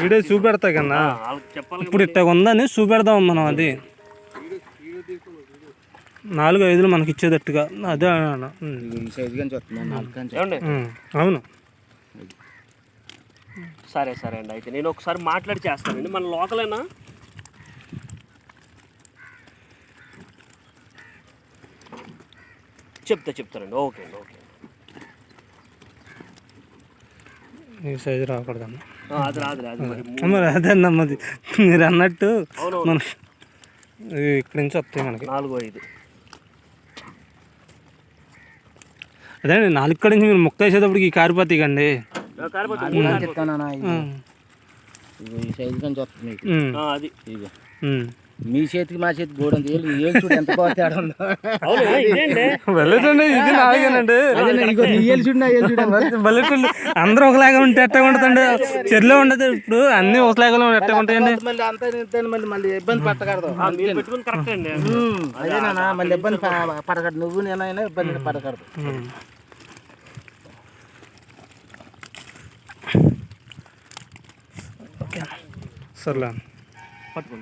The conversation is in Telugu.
వీడియో చూపెడతా కన్నా ఇప్పుడు ఇట్ట ఉందని చూపెడదాం మనం. అది 4-5 మనకి ఇచ్చేటట్టుగా అదే. అవును సరే సరే అండి, అయితే నేను ఒకసారి మాట్లాడి చేస్తానండి. మన లోకలేనా? చెప్తారండి. ఓకే అండి, ఓకే. ఈ సైజు రాకూడదన్న. అది రాదు మరి అదే నమ్మది మీరు అన్నట్టు. మన ఇక్కడి నుంచి వస్తాయి మనకి 4-5. అదే 4 కాడి నుంచి మీరు మొక్క వేసేటప్పటికి ఈ కారిపోతాయి కండి. అది మీ చేతికి మా చేతికి గోడ చూడు ఎంత బాగా తేడా ఉందో. వెళ్ళటండి ఇది నాగేనండి. వెళ్ళటండి అందరూ ఒకలాగా ఉంటే ఎట్ట ఉంటుందండి. చెరులో ఉండదు ఇప్పుడు అన్ని ఒకలాగా ఎట్ట ఉంటాయండి. మళ్ళీ అంతా మళ్ళీ ఇబ్బంది పడకూడదు. అదేనా మళ్ళీ ఇబ్బంది పడకూడదు. నువ్వు నేనైనా ఇబ్బంది పడకూడదు. సర్లే పట్టుకోండి.